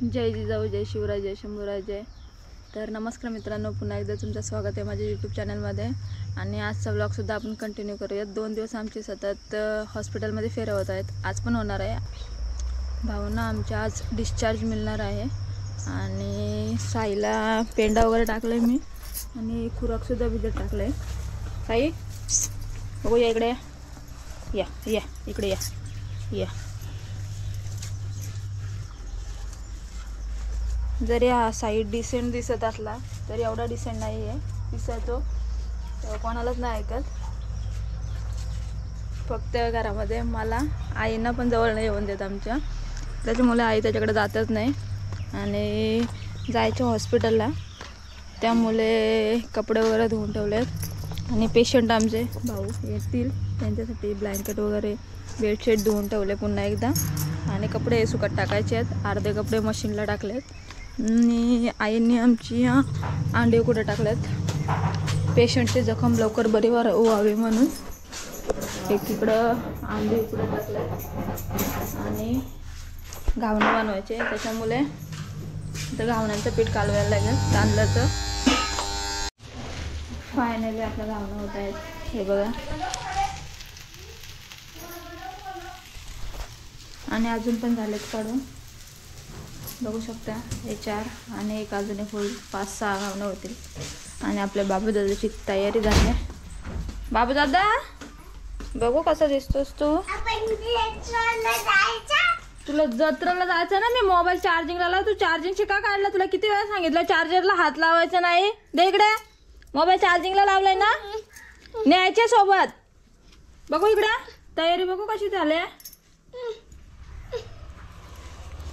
जय जिजाऊ, जय शिवराय, जय शंभूराय, जय. तर नमस्कार मित्रांनो, पुन्हा एकदा तुमचं स्वागत आहे माझ्या यूट्यूब चॅनलमध्ये. आणि आजचा व्लॉगसुद्धा आपण कंटिन्यू करूयात. 2 दिवस आमचे सतत हॉस्पिटलमध्ये फेऱ्या होत आहेत. आज पण होणार आहे. भाऊंना आमच्या आज डिस्चार्ज मिळणार आहे. आणि साईला पेंडा वगैरे टाकलं आहे मी, आणि खुराकसुद्धा भिजत टाकलं आहे. साई बघू, या इकडे, या या इकडे या या. जरी हा साईड डिसेंट दिसत असला तरी एवढा डिसेंट नाही आहे. दिसतो कोणालाच नाही ऐकत. फक्त घरामध्ये मला आईंना पण जवळ नाही येऊन देत आमच्या. त्याच्यामुळे आई त्याच्याकडे जातच नाही. आणि जायचं हॉस्पिटलला, त्यामुळे कपडे वगैरे धुवून ठेवलेत. आणि पेशंट आमचे भाऊ येतील त्यांच्यासाठी ब्लँकेट वगैरे बेडशीट धुवून ठेवले पुन्हा एकदा. आणि कपडे सुकत टाकायचे आहेत. अर्धे कपडे मशीनला टाकलेत. आणि आईंनी आमची अंडे कुठे टाकलेत पेशंटचे जखम लवकर बरी व्हावी म्हणून. एकीकडं अंडे इकडे टाकलेत आणि घावणं बनवायचे, त्याच्यामुळे तर घावण्यांचं पीठ कालवायला लागेल तांदळाचं. फायनली आपलं घावणं होत आहेत. हे बघा. आणि अजून पण झालेत काढून, बघू शकता. हे 4 आणि एक अजून एक होईल. 5-6 घावणं होतील. आणि आपल्या बाबूदादाची तयारी झाली आहे. बाबूदादा बघू कसा दिसतोस तू. तुला जत्रेला जायचं ना. मी मोबाईल चार्जिंगला लावला, तू चार्जिंगची का काढला? तुला किती वेळा सांगितलं चार्जरला हात लावायचा नाही. दे इकडे. मोबाईल चार्जिंगला लावलाय ना, न्यायचे सोबत. बघू इकडे तयारी बघू कशी झाली.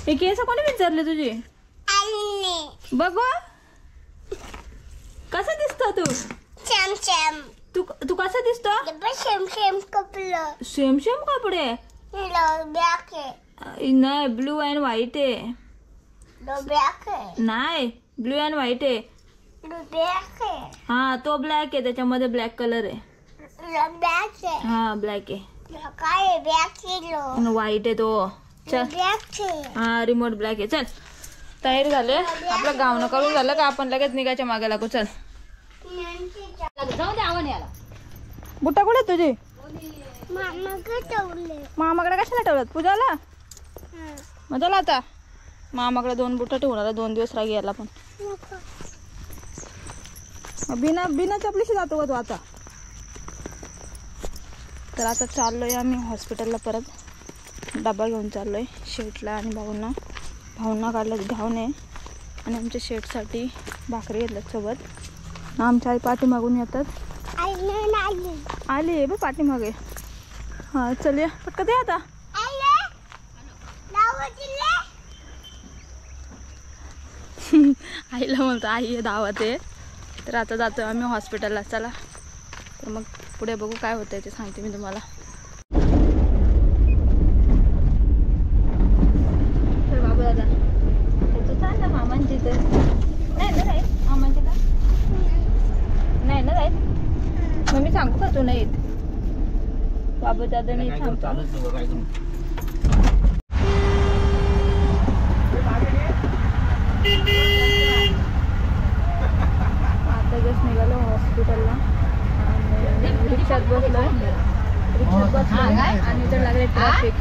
हे केस कोणी विचारले तुझी? बघू कसा दिसतो तू. तू कसा दिसतो? सेम सेम कपडे नाही, ब्लू अँड व्हाईट आहे. नाही, ब्लू अँड व्हाईट आहे. हा तो ब्लॅक आहे, त्याच्यामध्ये ब्लॅक कलर आहे. हा ब्लॅक आहे. व्हाईट आहे तो. चल, हा रिमोट ब्लॅक आहे. चल तयारी झाले. आपलं गावणं करून झालं का आपण लगेच निघायच्या मागे लागू. चल. बुट्टा कुठे तुझी? मामाकडे कशाला ठेवलं? पूजाला मग चला आता. मामाकडे 2 बुट्टा ठेवणार. 2 दिवस रागी यायला पण. बिना चपलीशी जातो का तू आता? तर आता चाललोय आम्ही हॉस्पिटलला परत. डबा घेऊन चाललोय शेटला आणि भाऊंना काढलं घावणे. आणि आमच्या शेटसाठी भाकरी घेतल्यात सोबत. आमच्या आई पाठीमागून येतात. आली बघ पाठीमागे. हा चल या पटकन ये आता. आईला म्हणतो आई दावत आहे. तर आता जातो आम्ही हॉस्पिटलला. चला तर मग पुढे बघू काय होतंय ते सांगते मी तुम्हाला. तर बाबू दादा तू चाल ना मामांची. तर नाही ना जाईल मामांची का? नाही ना जाईल. मग मी सांगू का तू नाही येत? बाबू दादा नाही सांगतो. आता जस्ट निघालो हॉस्पिटलला. रिक्षात बसलोय आणि इथे लागले ट्रॅफिक.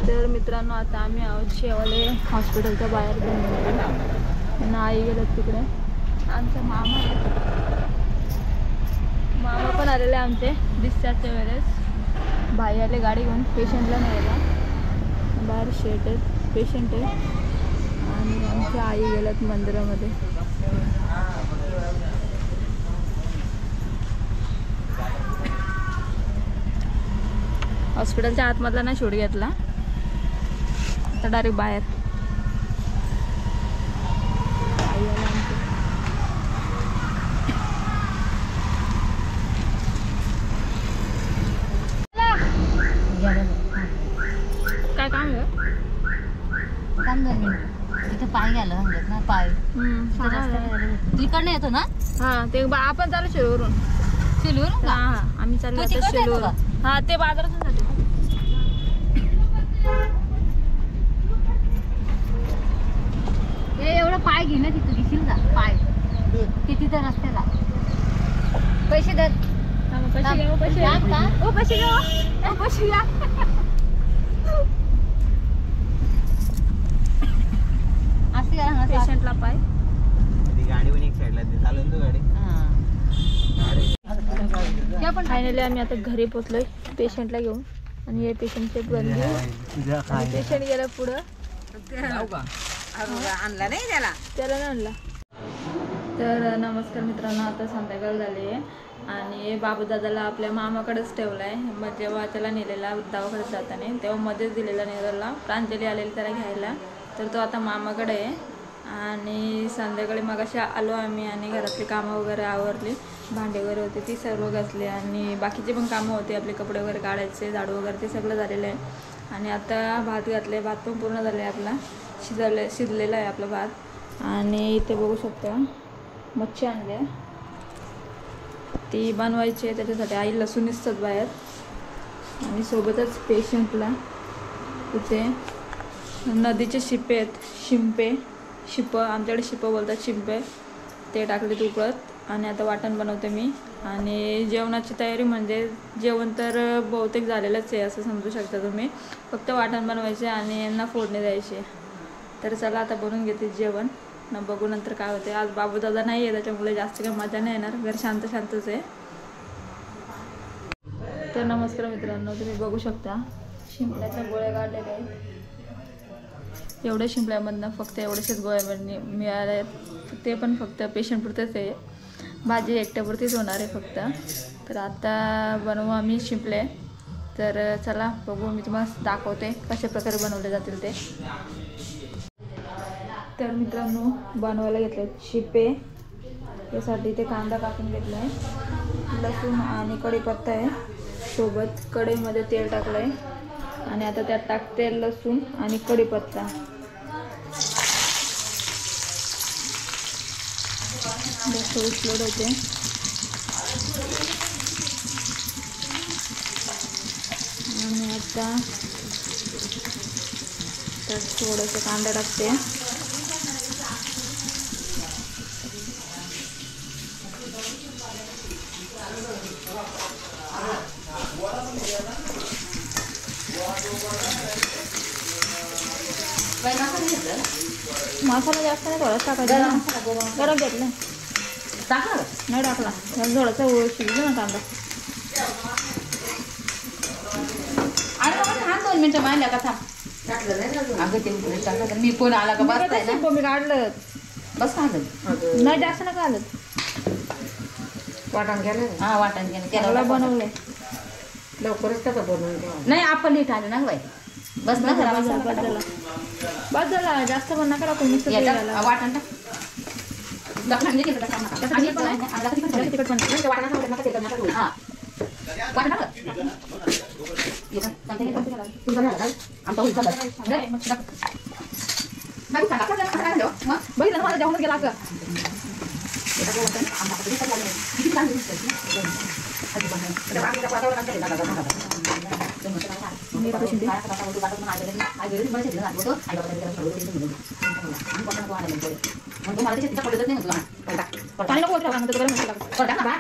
तर मित्रांनो आता आम्ही आहोत शेवाले हॉस्पिटलच्या बाहेर जाऊन. आई गेलं तिकडे. आमचा मामा पण आलेले आमचे डिस्चार्जच्या वेळेस. भाई आले गाडी घेऊन पेशंटला न्यायला. बाहेर शेट आहेत, पेशंट आहे. आणि आमच्या आई गेल्यात मंदिरामध्ये. हॉस्पिटलच्या आतमधला नाही शूट घेतला, आता डायरेक्ट बाहेर. आई आला आमची. काय काम आहे? काम झालं तिथे पाय घ्यायला सांगत ना. पाय तिकडनं येतो ना. हा ते आपण चालू शिरूवरून. शेलूर तर हा आम्ही चाललो तू आता तिकडे शेलूर. येतो हा ते बाजारातून जाते. हे एवढं पाय घे ना तिथं घेशील का पाय किती तर रस्त्याला पैसे दर पैसे घ्या, पैसे घ्या. का ओ पैसे घ्या, ओ पैसे घ्या. असं करा ना पेशंटला पाय. गाडी पण एक साईडला चालून तो गाडी पण फायनली आम्ही आता घरी पोचलोय पेशंटला घेऊन. आणि हे पेशंटचे बंधू पेशंट गेला पुढं. आणला नाही त्याला त्याला नाही आणला. तर नमस्कार मित्रांनो, आता संध्याकाळ झाली आहे आणि बाबूदादाला आपल्या मामाकडेच ठेवला आहे. मग जेव्हा त्याला नेलेला दवाखान्यात जाताना तेव्हा मध्येच दिलेला नेलेला. प्रांजली आलेली त्याला घ्यायला, तर तो आता मामाकडे आहे. आणि संध्याकाळी मग अशा आलो आम्ही आणि घरातली कामं वगैरे आवरली. भांडे वगैरे होते ती सर्व घासली आणि बाकीचे पण कामं होते, आपले कपडे वगैरे काढायचे, झाडू वगैरे ते सगळं झालेलं आहे. आणि आता भात घातले, भात पण पूर्ण झाले, आपला शिजलेला आहे आपला भात. आणि इथे बघू शकता मच्छी आणली आहे, ती बनवायची आहे. त्याच्यासाठी आई लसूण निसतात बाहेर. आणि सोबतच पेशंटला इथे नदीचे शिपे आहेत, शिपं आमच्याकडे शिपं बोलतात, शिंपे, ते टाकले उकळत. आणि आता वाटण बनवते मी. आणि जेवणाची तयारी म्हणजे जेवण तर बहुतेक झालेलंच आहे असं समजू शकता तुम्ही. फक्त वाटण बनवायचे आणि यांना फोडणी द्यायची. तर चला आता बनवून घेते जेवण ना, बघू नंतर काय होते. आज बाबूदादा नाही आहे त्याच्यामुळे जास्त काही मजा नाही येणार, घर शांतच आहे. तर नमस्कार मित्रांनो, तुम्ही बघू शकता शिंपल्याच्या गोळ्या काढलेल्या आहेत. एवढ्या शिंपल्यामधनं फक्त एवढ्याशेच गोळ्या मिळाल्या आहेत, ते पण फक्त पेशंटपुरतेच आहे. भाजी एकट्यापुरतीच होणार आहे फक्त. तर आता बनवू आम्ही शिंपले. तर चला बघू, मी तुम्हाला दाखवते कशा प्रकारे बनवले जातील ते. तर मित्रांनो बनवायला घेतले शिपे, यासाठी ते कांदा कापून घेतला आहे, लसूण आणि कढीपत्ता आहे. सोबत कढईमध्ये तेल टाकलं आहे आणि आता त्यात टाकते लसूण आणि कढीपत्ता. जास्त उचलत होते. आणि आता त्यात थोडंसं कांदा टाकते. मसाला जास्त नाही, थोडासा टाकायचा. गरम घेतला नाही टाकला, थोडासा शिजलो ना कांदा. आणि 2 मिनिटं मारल्या का थांब. मी फोन आला का बस मी काढलं बस आलं नाही, जास्त नका आलं. वाटण केलं. हा वाटण केलं, त्याला बनवलंय लवकरच त्याचं बनवून नाही. आपण नीट आलं ना बाई, बस ना बस झाला. जास्त पण नका टाकू, मिक्स वाटण टाक. तिखट पण बघितलं ना, मला जेवणच गेला असं. पाणी नको ठेवा, नंतर गरम टाका.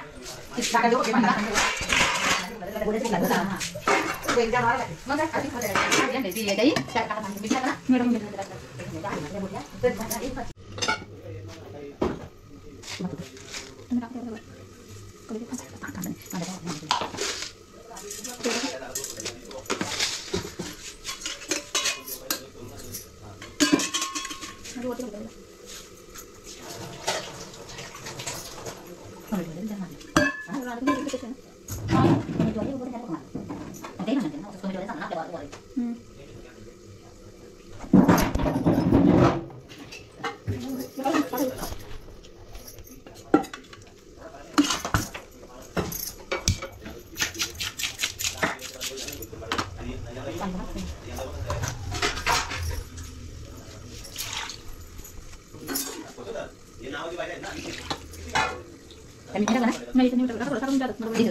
नाही इथे न्यूट्रल थोडं टाकून द्या बरोबर आहे.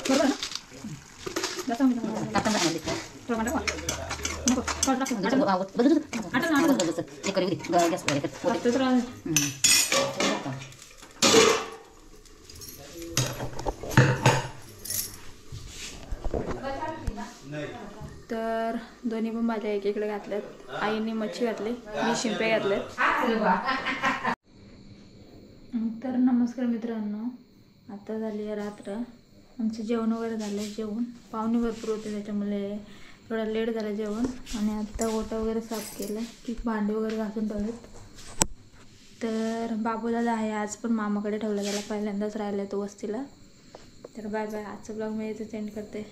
बरोबर ना जास्त मीठ टोमॅटो नको थोडं टाकून टाकतो तर तर दोन्ही पण भाज्या एकीकडे घातल्यात. आईने मच्छी घातली, मी शिंपे घातले. तर नमस्कार मित्रांनो, आता झाली आहे रात्र. आमचं जेवण वगैरे झालं आहे. जेवण पाहुणे भरपूर होते त्याच्यामुळे थोडा लेट झालं जेवण. आणि आत्ता ओटा वगैरे साफ केलं की भांडे वगैरे घासून ठेवलेत. तर बाबूदादा आहे आज पण मामाकडे ठेवलं, त्याला पहिल्यांदाच राहिलं आहे तो वस्तीला. तर बाय बाय, आजचा ब्लॉग मी इथे सेंड करते.